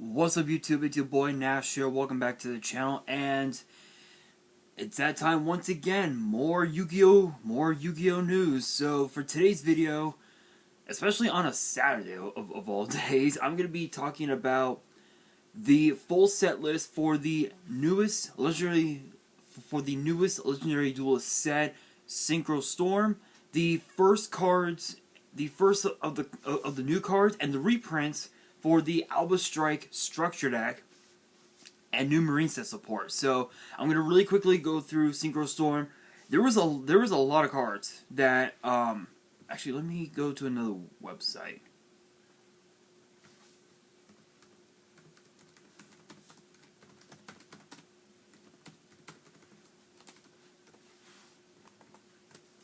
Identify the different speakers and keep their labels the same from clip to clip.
Speaker 1: What's up YouTube, it's your boy Nash here, welcome back to the channel, and it's that time once again, more Yu-Gi-Oh news. So for today's video, especially on a Saturday of all days, I'm going to be talking about the full set list for the newest Legendary Duelist set, Synchro Storm, the first cards, the first of the new cards, and the reprints for the Albaz Structure deck and new Marincess support. So I'm gonna really quickly go through Synchro Storm. There was a lot of cards that actually, let me go to another website.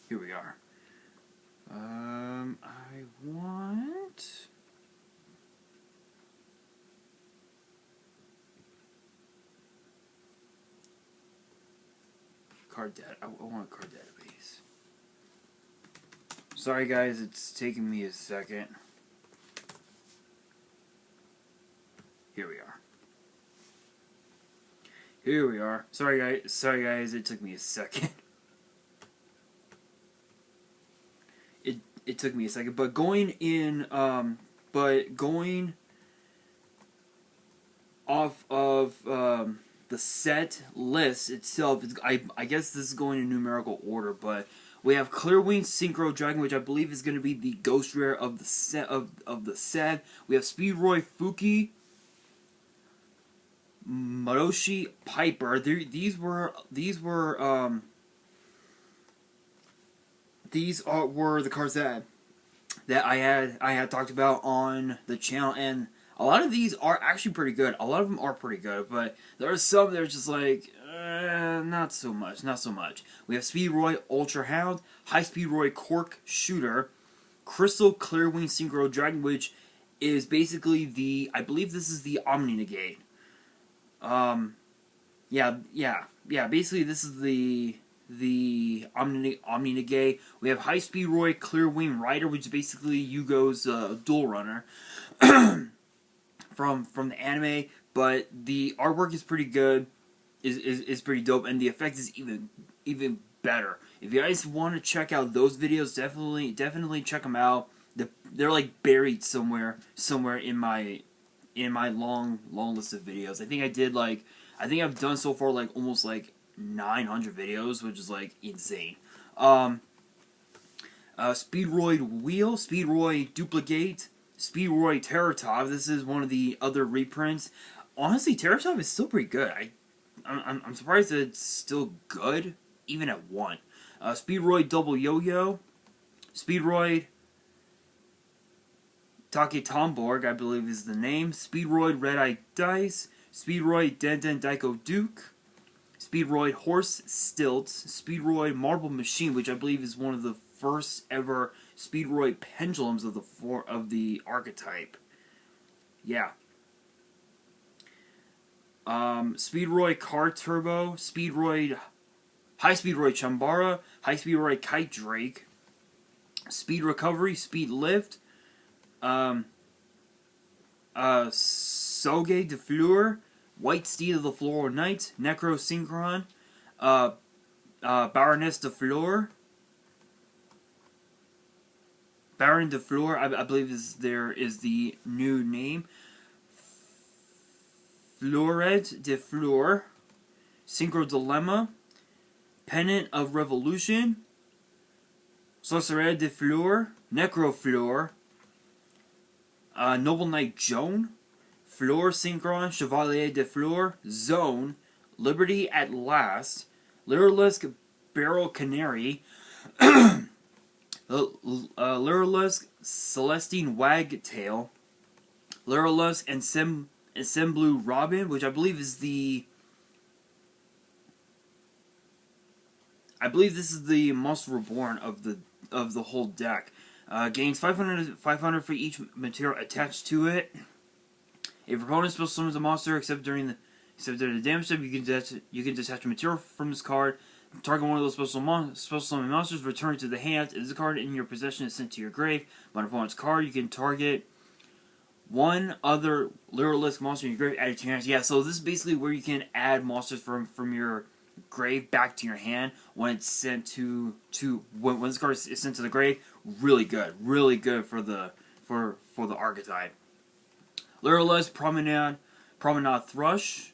Speaker 1: Here we are. I want I want a card database. Sorry guys, it's taking me a second. Here we are. Sorry guys, it took me a second. It took me a second, but going off of the set list itself, I guess this is going in numerical order, but we have Clearwing Synchro Dragon, which I believe is going to be the ghost rare of the set. We have Speedroy Fuki, Maroshi Piper. These were the cards that I had talked about on the channel, and a lot of these are actually pretty good. A lot of them are pretty good, but there are some that are just like, not so much. We have Speedroy Ultra Hound, High Speedroy Cork Shooter, Crystal Clearwing Synchro Dragon, which is basically I believe this is the Omni Negate. Basically this is the Omni Negate. We have High Speedroy Clearwing Rider, which is basically Yugo's Duel Runner from the anime, but the artwork is pretty good, is pretty dope, and the effect is even better. If you guys want to check out those videos, definitely check them out. They're like buried somewhere in my long list of videos. I think I've done so far like almost like 900 videos, which is like insane. Speedroid Wheel, Speedroid Duplicate, Speedroid Terratop. This is one of the other reprints. Honestly, Terratop is still pretty good. I'm surprised that it's still good, even at 1. Speedroid Double Yo-Yo, Speedroid Take Tomborg, I believe is the name, Speedroid Red Eye Dice, Speedroid Den Daiko Duke, Speedroid Horse Stilts, Speedroid Marble Machine, which I believe is one of the first ever Speedroid pendulums of the archetype. Yeah. Speedroid Car Turbo, High Speedroid Chambara, High Speedroid Kite Drake, Speed Recovery, Speed Lift, Soge de Fleur, White Steed of the Floral Knight, Necro Synchron, Baroness de Fleur, Baron de Fleur, I believe is the new name, Fleuret de Fleur, Synchro Dilemma, Pennant of Revolution, Sorcerer de Fleur, Necro Fleur, Noble Knight Joan, Fleur Synchron, Chevalier de Fleur, Zone, Liberty at Last, Lyrilisk Barrel Canary, Lyrilisk Celestine Wagtail, Lyrilisk and Semblue Robin, which I believe is this is the Monster Reborn of the whole deck. Gains 500 for each material attached to it. If your opponent special summons a monster, except during the damage step, you can detach a material from this card. Target one of those special summon monsters, return it to the hand. If this card in your possession is sent to your grave by an opponent's card, you can target one other Duelist monster in your grave added to your hands. Yeah, so this is basically where you can add monsters from your grave back to your hand when it's sent to when this card is sent to the grave. Really good for the archetype. Duelist Promenade Thrush,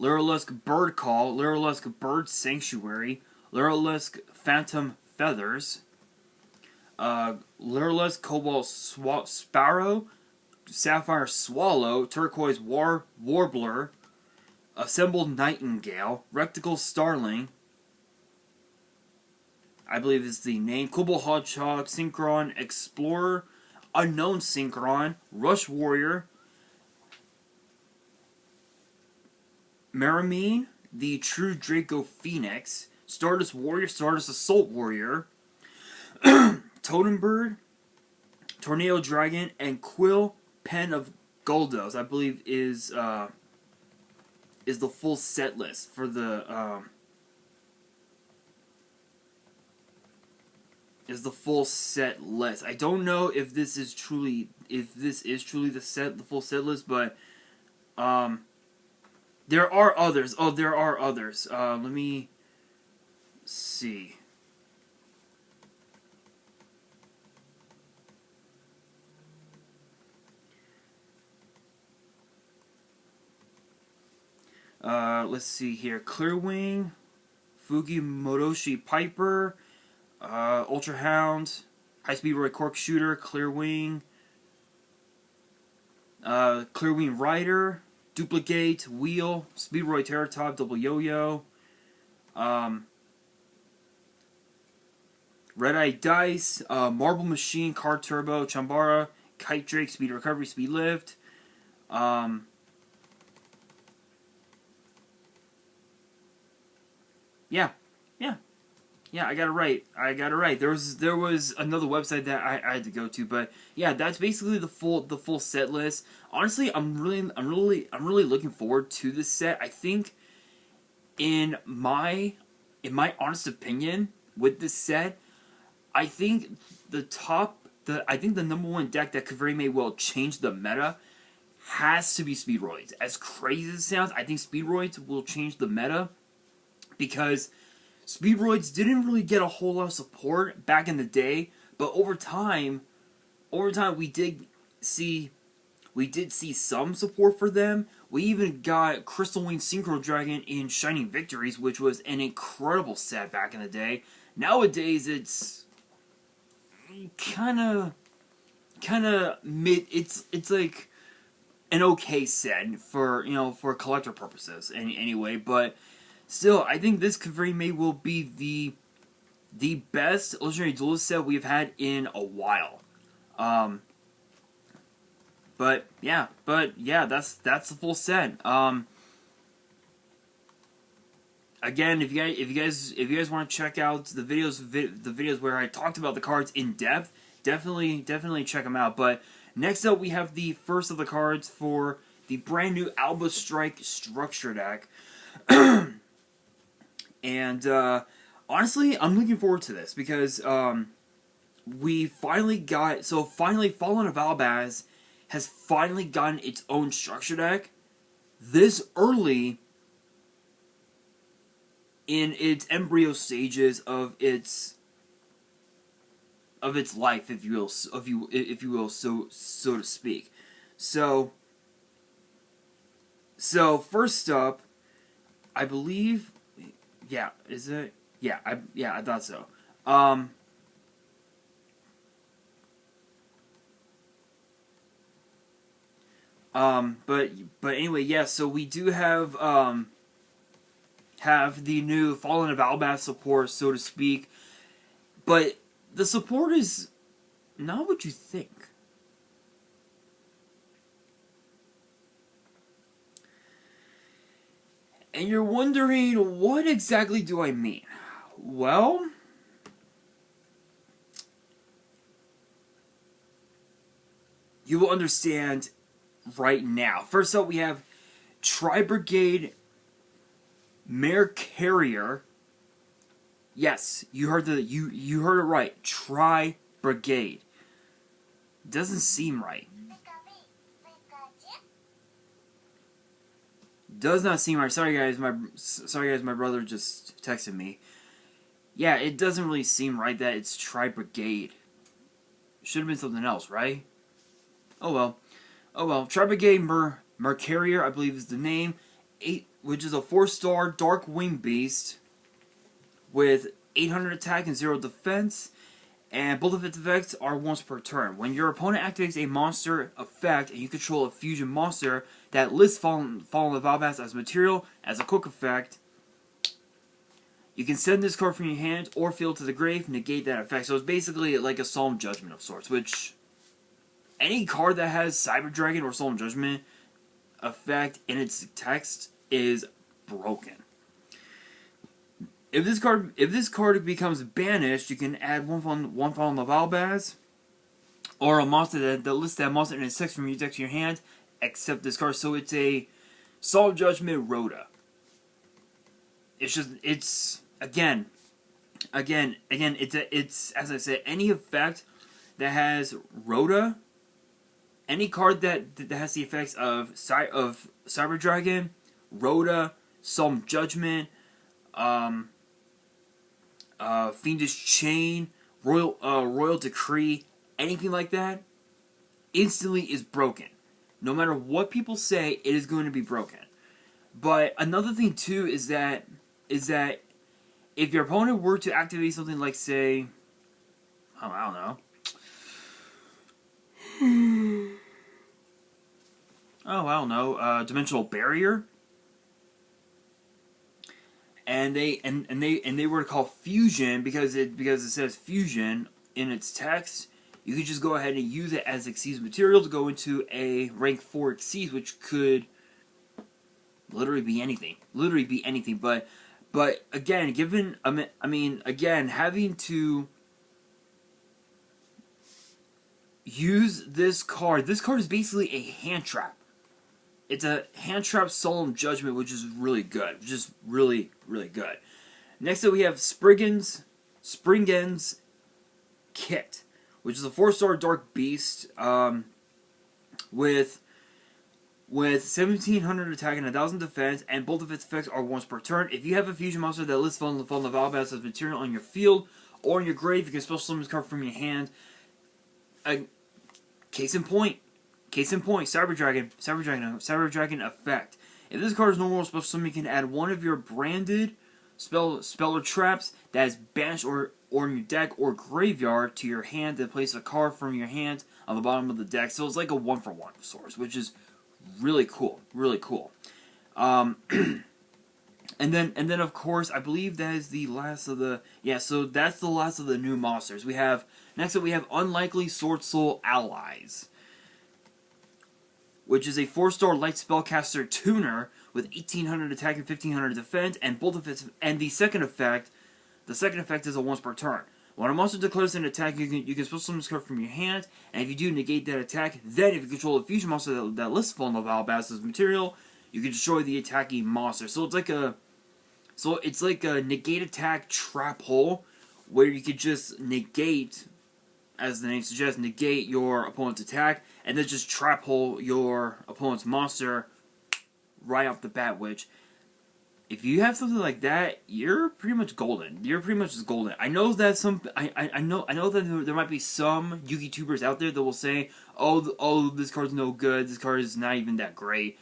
Speaker 1: Duelist Bird Call, Duelist Bird Sanctuary, Duelist Phantom Feathers, Duelist Cobalt Sparrow, Sapphire Swallow, Turquoise Warbler, Assembled Nightingale, Rectical Starling, I believe is the name, Cobalt Hodgehog, Synchron Explorer, Unknown Synchron, Rush Warrior, Maramine, the True Draco Phoenix, Stardust Warrior, Stardust Assault Warrior, Totem Bird, Tornado Dragon, and Quill Pen of Goldos, I believe is the full set list for the full set list. I don't know if this is truly the full set list, but there are others. Oh, there are others. Let me see. Let's see here. Clearwing, Fugi Moroshi Piper, Ultra Hound, High Speed Roy Cork Shooter, Clearwing, Clearwing Rider, Duplicate, Wheel, Speedroy Terratop, Double Yo-Yo, Red Eye Dice, Marble Machine, Card Turbo, Chambara, Kite Drake, Speed Recovery, Speed Lift, Yeah, I got it right. There was another website that I had to go to, but yeah, that's basically the full set list. Honestly, I'm really looking forward to this set. I think in my honest opinion with this set, I think the number one deck that could very may well change the meta has to be Speedroids. As crazy as it sounds, I think Speedroids will change the meta because Speedroids didn't really get a whole lot of support back in the day, but over time we did see some support for them. We even got Crystal Wing Synchro Dragon in Shining Victories, which was an incredible set back in the day. Nowadays, it's kind of mid. It's like an okay set for collector purposes anyway, but still, I think this could very may will be the best Legendary Duelist set we've had in a while. But yeah, that's the full set. Again, if you guys want to check out the videos where I talked about the cards in depth, definitely check them out. But next up, we have the first of the cards for the brand new Albaz Structure deck. And honestly, I'm looking forward to this because we finally Fallen of Albaz has finally gotten its own structure deck this early in its embryo stages of its life, if you will, so to speak. So first up, I believe. Yeah, is it? Yeah, I thought so. But anyway, yeah. So we do have the new Fallen of Albaz support, so to speak. But the support is not what you think. And you're wondering, what exactly do I mean? Well, you will understand right now. First up, we have Tri-Brigade Mare Carrier. Yes, you heard you heard it right. Tri-Brigade. Doesn't seem right. Does not seem right. Sorry guys, my brother just texted me. Yeah, it doesn't really seem right that it's Tri-Brigade. Should have been something else, right? Oh well. Oh well. Tri-Brigade Mercarrier, I believe is the name. Which is a 4-star Dark Wing Beast with 800 attack and 0 defense. And both of its effects are once per turn. When your opponent activates a monster effect and you control a fusion monster that lists Fallen of Albaz as material, as a quick effect, you can send this card from your hand or field to the grave, negate that effect. So it's basically like a Solemn Judgment of sorts, which any card that has Cyber Dragon or Solemn Judgment effect in its text is broken. If this card becomes banished, you can add one Fallen of Albaz, or a monster that lists that monster in its text from your deck to your hand, except this card. So it's a Solemn Judgment Rhoda. It's again, it's as I said, any effect that has Rhoda, any card that has the effects of Cyber Dragon, Rhoda, Solemn Judgment, Fiendish Chain, Royal Decree, anything like that, instantly is broken. No matter what people say, it is going to be broken. But another thing too is that if your opponent were to activate something like, say, I don't know. Dimensional Barrier. And they were to call fusion because it says fusion in its text. You could just go ahead and use it as Xyz material to go into a rank 4 Xyz, which could literally be anything. But again, having to use this card is basically a hand trap. It's a hand trap Solemn Judgment, which is really good. Just really, really good. Next up we have Spriggans Kit, which is a 4-star Dark Beast with 1700 attack and 1000 defense, and both of its effects are once per turn. If you have a fusion monster that lists Fallen of Albaz as material on your field or in your grave, you can special summon this card from your hand. Case in point, Cyber Dragon effect. If this card is normal special summon, you can add one of your branded spell or traps that is banished or in your deck or graveyard to your hand, then place a card from your hand on the bottom of the deck. So it's like a 1-for-1 of sorts, which is really cool. And then of course, I believe that is the last of the so that's the last of the new monsters. Next up we have Unlikely Sword Soul Allies, which is a 4-star light spellcaster tuner with 1800 attack and 1500 defense, and both of its the second effect is a once per turn. When a monster declares an attack, you can special summon this card from your hand, and if you do, negate that attack. Then, if you control a fusion monster that lists Fallen of Albaz as material, you can destroy the attacking monster. So it's like a negate attack trap hole, where you could just negate, as the name suggests, negate your opponent's attack, and then just trap hole your opponent's monster right off the bat, which, if you have something like that, you're pretty much golden. I know that I know that there might be some Yu-Gi tubers out there that will say, oh, this card's no good, this card is not even that great.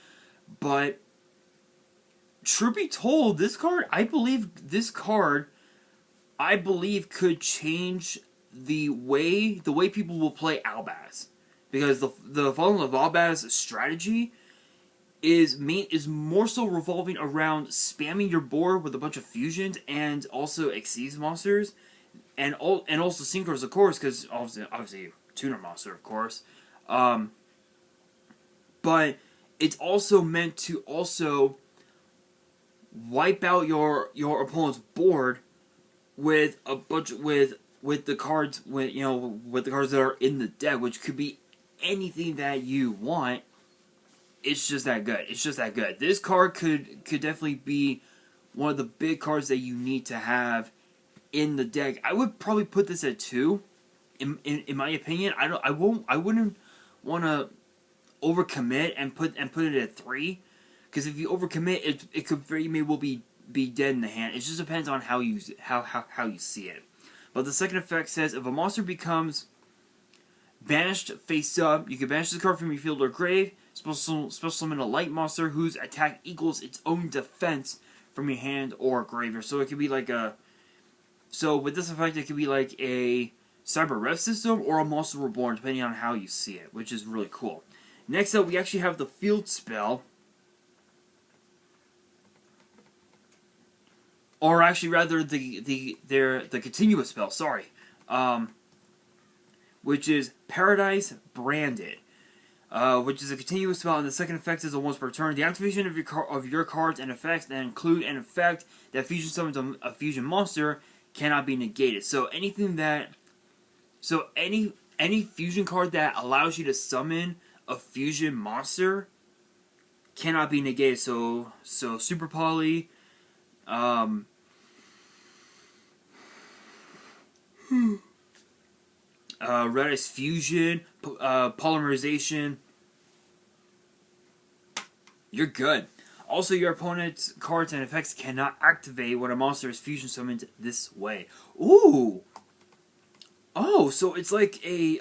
Speaker 1: But truth be told, I believe could change the way people will play Albaz, because the Fallen of Albaz strategy is more so revolving around spamming your board with a bunch of fusions and also Xyz monsters, and also synchros, of course, because obviously tuner monster, of course. But it's also meant to also wipe out your opponent's board with a bunch with the cards with the cards that are in the deck, which could be anything that you want. It's just that good. This card could definitely be one of the big cards that you need to have in the deck. I would probably put this at 2, in my opinion. I wouldn't want to overcommit and put it at 3, Because if you overcommit, it could very may well be dead in the hand. It just depends on how you see it. But the second effect says if a monster becomes banished face up, you can banish the card from your field or grave. Special summon a light monster whose attack equals its own defense from your hand or graveyard. So it could be like a. So with this effect, it could be like a Cyber Rev system or a Monster Reborn, depending on how you see it, which is really cool. Next up, we actually have the field spell. Or actually, rather, the continuous spell, sorry. Which is Paradise Branded. Which is a continuous spell, and the second effect is a once per turn. The activation of your cards and effects that include an effect that fusion summons a fusion monster cannot be negated. So anything that... So any fusion card that allows you to summon a fusion monster cannot be negated. So Super Poly... Red Ice Fusion, Polymerization. You're good. Also, your opponent's cards and effects cannot activate when a monster is fusion summoned this way. Ooh! Oh, so it's like a,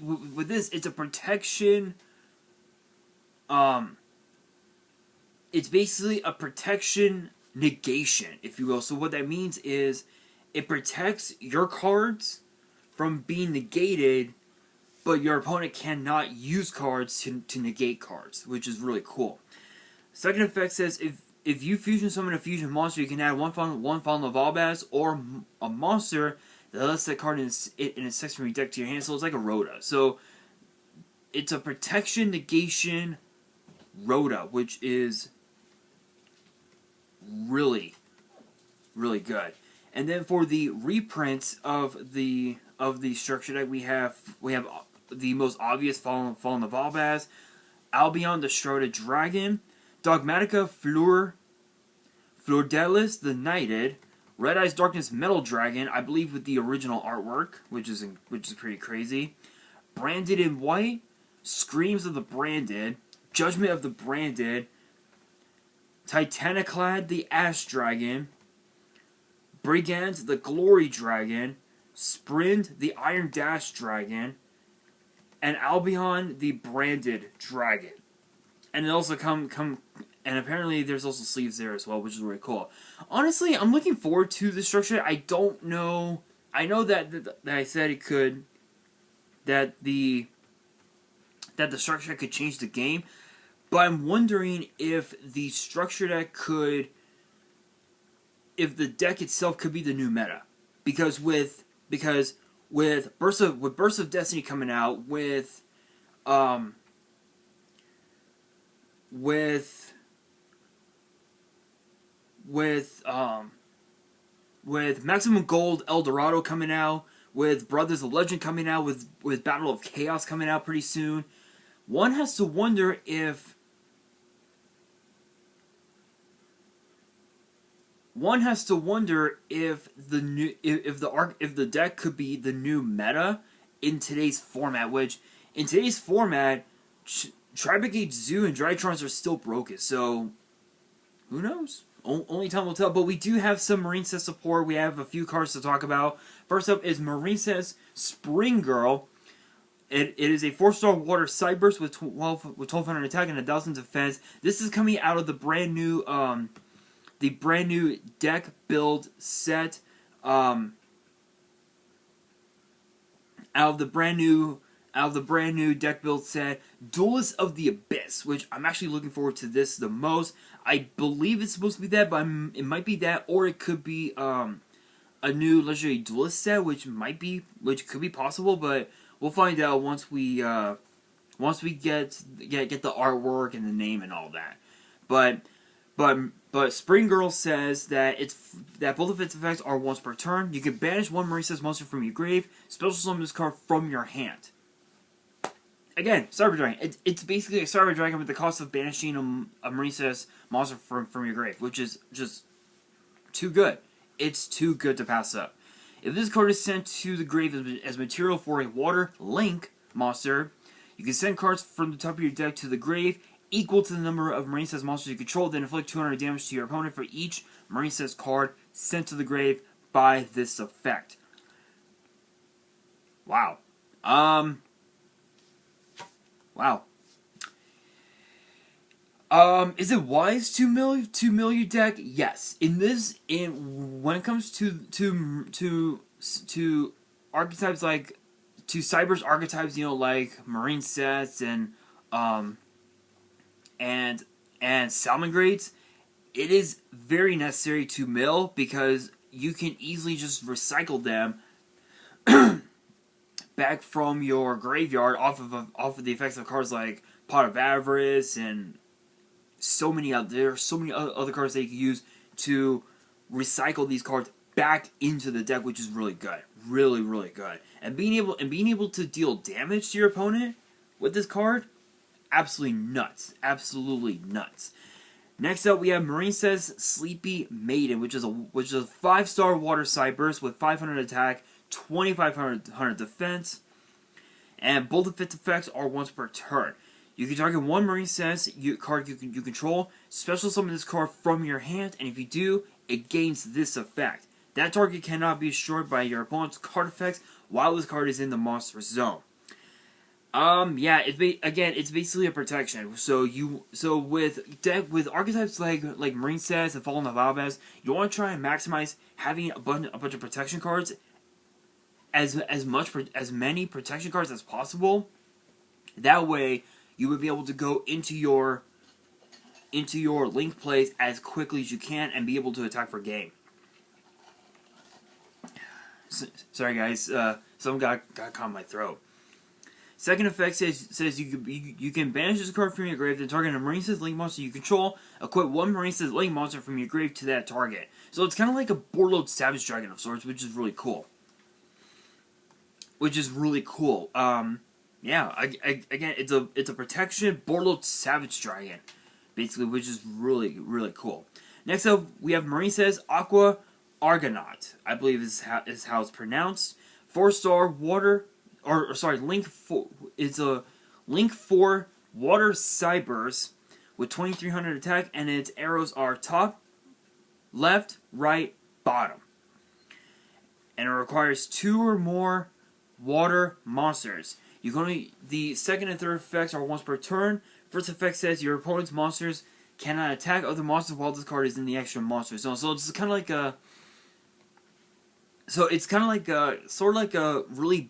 Speaker 1: with this, it's a protection, it's basically a protection negation, if you will. So what that means is, it protects your cards from being negated, but your opponent cannot use cards to negate cards, which is really cool. Second effect says, if you fusion summon a fusion monster, you can add one Fountain of Albaz or a monster that lets that card in its section from your deck to your hand. So it's like a Rhoda. So it's a protection negation Rhoda, which is really, really good. And then for the reprints of the structure deck, we have the most obvious Fallen of Albaz, Albion the Shrouded Dragon, Dogmatica Flordelis the Knighted, Red Eyes Darkness Metal Dragon, I believe with the original artwork, which is pretty crazy. Branded in White, Screams of the Branded, Judgment of the Branded, Titaniclad the Ash Dragon, Spriggans the Glory Dragon, Sprint the Iron Dash Dragon, and Albion the Branded Dragon. And it also and apparently there's also sleeves there as well, which is really cool. Honestly, I'm looking forward to the structure. I don't know. I know that I said it could, that the structure could change the game, but I'm wondering if the structure deck could, if the deck itself could be the new meta, because with Burst of Destiny coming out, with Maximum Gold El Dorado coming out, with Brothers of Legend coming out, with Battle of Chaos coming out pretty soon, one has to wonder if the deck could be the new meta in today's format. Which in today's format, Tri-Brigade Zoo and Drytrons are still broken. So who knows? Only time will tell. But we do have some Marincess support. We have a few cards to talk about. First up is Marincess Spring Girl. It is a 4-star water Cyburst with 1200 attack and 1000 defense. This is coming out of the brand new deck build set. Out of the brand new deck build set, Duelists of the Abyss, which I'm actually looking forward to this the most. I believe it's supposed to be that, but it might be that, or it could be a new Legendary Duelist set, which could be possible, but we'll find out once we get the artwork and the name and all that. But Spring Girl says that both of its effects are once per turn. You can banish one Marincess monster from your grave, special summon this card from your hand. Again, Cyber Dragon. It's basically a Cyber Dragon with the cost of banishing a Marincess monster from your grave, which is just too good. It's too good to pass up. If this card is sent to the grave as material for a Water Link monster, you can send cards from the top of your deck to the grave equal to the number of Marincess monsters you control, then inflict 200 damage to your opponent for each Marincess card sent to the grave by this effect. Wow. Wow. Is it wise to mill your deck? Yes. When it comes to archetypes like Cyber's archetypes, you know, like Marincess and Salamangreats, it is very necessary to mill because you can easily just recycle them back from your graveyard off of the effects of cards like Pot of Avarice and so many other cards that you can use to recycle these cards back into the deck, which is really good, really good. And being able to deal damage to your opponent with this card, absolutely nuts, absolutely nuts. Next up, we have Marincess Sleepy Maiden, which is a 5-star water Cyberse with 500 attack, 2500 defense, and both of its effects are once per turn. You can target one Marincess card you control, special summon this card from your hand, and if you do, it gains this effect. That target cannot be destroyed by your opponent's card effects while this card is in the monster zone. Yeah, it's basically a protection. So with archetypes like Marincess and Fallen of Albaz, you want to try and maximize having a bunch of protection cards, as many protection cards as possible. That way, you would be able to go into your link plays as quickly as you can and be able to attack for game. Sorry guys, something got caught in my throat. Second effect says you can banish this card from your grave, then target a Marincess Link monster you control. Equip one Marincess Link monster from your grave to that target. So it's kind of like a board-load Savage Dragon of sorts, which is really cool. Yeah, again, it's a protection board-load Savage Dragon, basically, which is really cool. Next up, we have Marincess Aqua Argonaut, I believe is how it's pronounced. 4-star water. Link 4. It's a Link 4 Water Cyberse with 2300 attack, and its arrows are top, left, right, bottom. And it requires 2 or more water monsters. The second and third effects are once per turn. First effect says your opponent's monsters cannot attack other monsters while this card is in the extra monster zone. So it's kind of like a. So it's kind of like a really.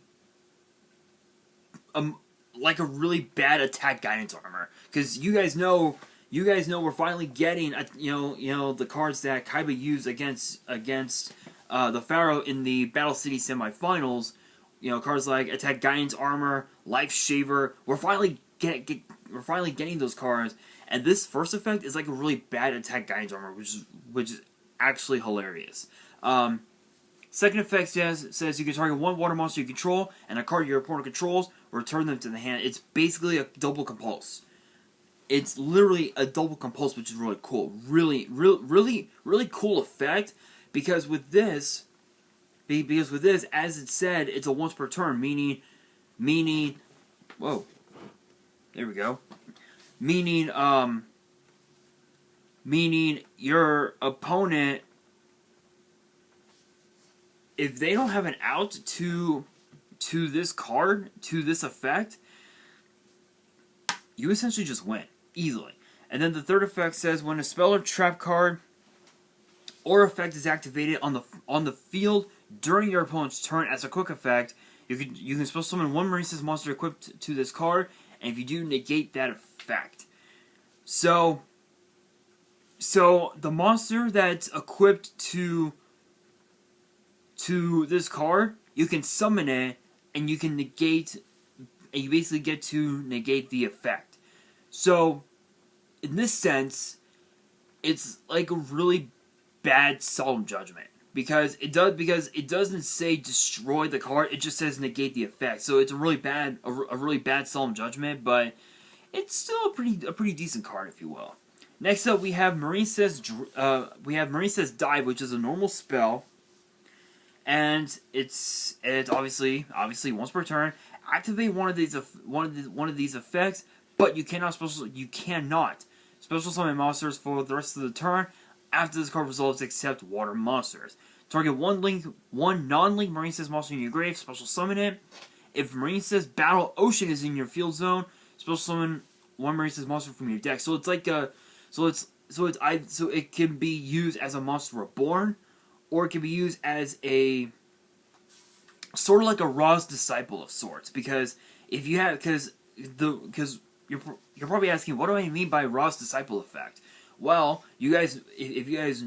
Speaker 1: Like a really bad attack guidance armor, because you guys know we're finally getting the cards that Kaiba used against the Pharaoh in the Battle City semifinals. You know, cards like attack guidance armor, life shaver. We're finally getting those cards, and this first effect is like a really bad attack guidance armor, which is actually hilarious. Second effect says you can target one water monster you control and a card your opponent controls, return them to the hand. It's basically a double compulse. It's literally a double compulse, which is really cool. Really cool effect, because with this, as it said, it's a once per turn, meaning, whoa, there we go. Meaning your opponent, if they don't have an out to this card, to this effect, you essentially just win easily. And then the third effect says when a spell or trap card or effect is activated on the field during your opponent's turn as a quick effect, you can special summon one Marincess monster equipped to this card, and if you do, negate that effect. So the monster that's equipped to this card, you can summon it, and you can negate, and you basically get to negate the effect. So, in this sense, it's like a really bad Solemn Judgment, because it doesn't say destroy the card, it just says negate the effect. So it's a really bad Solemn Judgment, but it's still a pretty decent card, if you will. Next up, we have Marincess Dive, which is a normal spell. And it's obviously once per turn. Activate one of these effects. but you cannot special summon monsters for the rest of the turn after this card resolves except water monsters. Target one non-link Marincess monster in your grave, special summon it. If Marincess Battle Ocean is in your field zone, special summon one Marincess monster from your deck. So it's like a, so it can be used as a monster reborn, or it can be used as a sort of like a Ra's Disciple of sorts. Because if you have, because you're probably asking, what do I mean by Ra's Disciple effect? Well, you guys, if you guys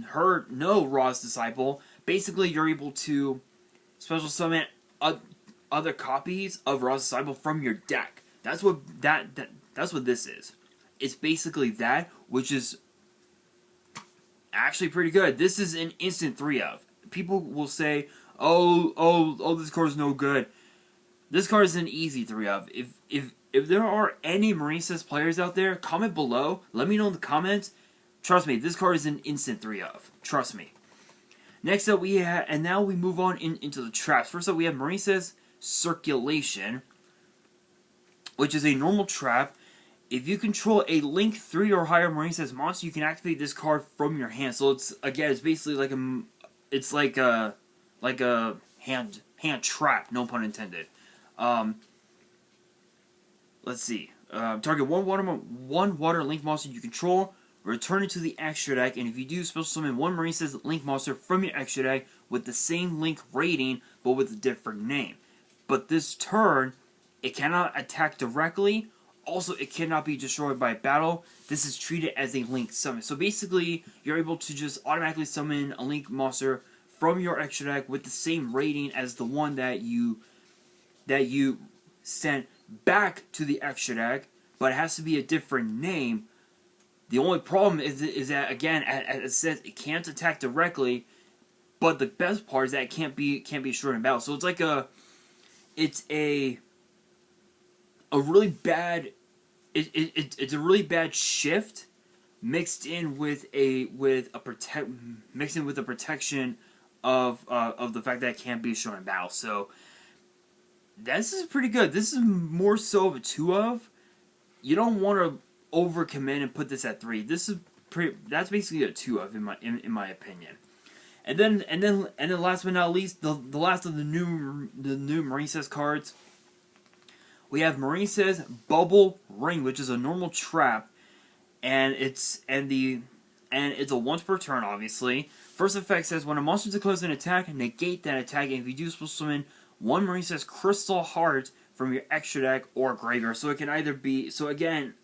Speaker 1: know Ra's Disciple, basically you're able to special summon other copies of Ra's Disciple from your deck. That's what that's what this is. It's basically that, which is actually pretty good. This is an instant 3-of. People will say, oh, this card is no good. This card is an easy 3-of. If there are any Marincess players out there, comment below. Let me know in the comments. Trust me, this card is an instant 3-of. Trust me. Next up, we have, and now we move on into the traps. First up, we have Marincess Circulation, which is a normal trap. If you control a Link 3 or higher Marincess monster, you can activate this card from your hand. So it's basically like a hand trap, no pun intended. Let's see. Target one water Link monster you control. Return it to the extra deck, and if you do, special summon one Marincess Link monster from your extra deck with the same Link rating, but with a different name. But this turn, it cannot attack directly. Also, it cannot be destroyed by battle. This is treated as a Link summon. So basically, you're able to just automatically summon a Link monster from your extra deck with the same rating as the one that you sent back to the extra deck, but it has to be a different name. The only problem is that, again, as it says, it can't attack directly, but the best part is that it can't be destroyed in battle. So it's like it's a really bad, it's a really bad shift mixed in with a protection of the fact that it can't be destroyed in battle. So this is pretty good. This is more so of a 2-of. You don't want to overcommit and put this at 3. This is that's basically a 2-of in my opinion. And then last but not least, the last of the new Marincess cards, we have Marincess Bubble Ring, which is a normal trap, and it's a once per turn, obviously. First effect says when a monster declares an attack, negate that attack, and if you do, supposed to summon one Marincess Crystal Heart from your extra deck or graveyard. So it can either be, so again,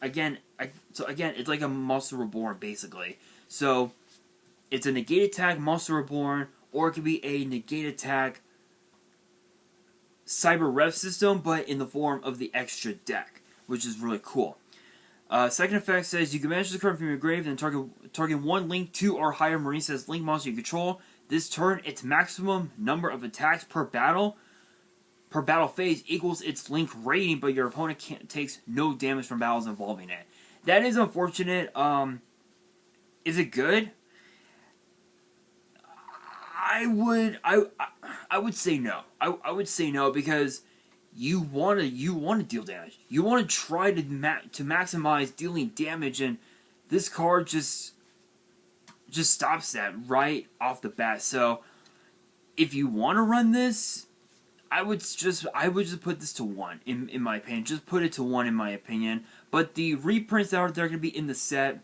Speaker 1: it's like a Monster Reborn, basically. So it's a negate attack Monster Reborn, or it could be a negate attack Cyber Rev system, but in the form of the extra deck, which is really cool. Second effect says you can manage the card from your grave and target one Link 2 or higher Marincess Link monster you control. This turn, its maximum number of attacks per battle phase equals its Link rating, but your opponent takes no damage from battles involving it. That is unfortunate. Is it good? I would say no. I would say no, because you want to deal damage. You want to try to maximize dealing damage, and this card just stops that right off the bat. So if you want to run this, I would just put this to 1 in my opinion. Just put it to 1 in my opinion. But the reprints that are going to be in the set,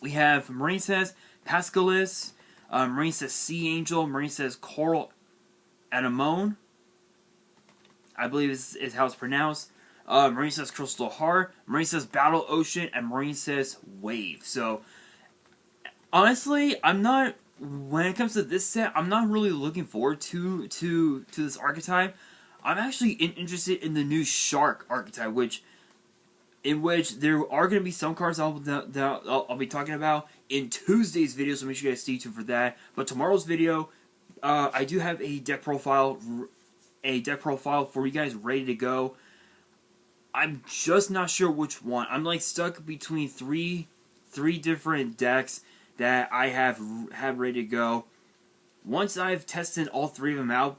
Speaker 1: we have Marincess Pascalis, Marincess Sea Angel, Marincess Coral Anemone, I believe is how it's pronounced, Marincess Crystal Heart, Marincess Battle Ocean, and Marincess Wave. So honestly, when it comes to this set, I'm not really looking forward to this archetype. I'm actually interested in the new Shark archetype, in which there are going to be some cards that I'll be talking about in Tuesday's video, so make sure you guys stay tuned for that. But tomorrow's video, I do have a deck profile for you guys ready to go. I'm just not sure which one. I'm like stuck between three different decks that I have ready to go. Once I've tested all 3 of them out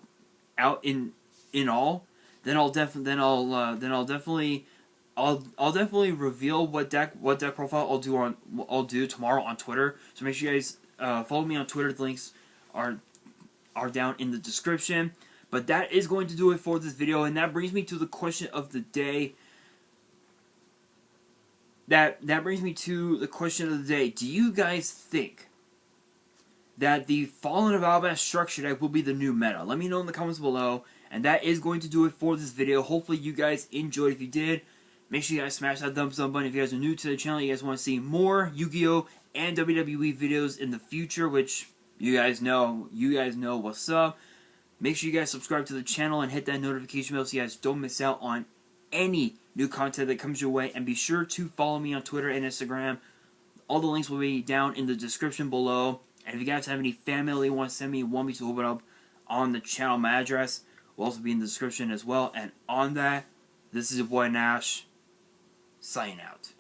Speaker 1: in all, then I'll definitely I'll definitely reveal what deck profile I'll do tomorrow on Twitter. So make sure you guys follow me on Twitter. The links are down in the description. But that is going to do it for this video, and that brings me to the question of the day. That brings me to the question of the day. Do you guys think that the Fallen of Albaz Structure deck will be the new meta? Let me know in the comments below. And that is going to do it for this video. Hopefully you guys enjoyed. If you did, make sure you guys smash that thumbs up button. If you guys are new to the channel, you guys want to see more Yu-Gi-Oh and WWE videos in the future, which you guys know what's up. Make sure you guys subscribe to the channel and hit that notification bell so you guys don't miss out on any new content that comes your way. And be sure to follow me on Twitter and Instagram. All the links will be down in the description below. And if you guys have any fan mail you want to send me, want me to open up on the channel, my address will also be in the description as well. And on that, this is your boy Nash, signing out.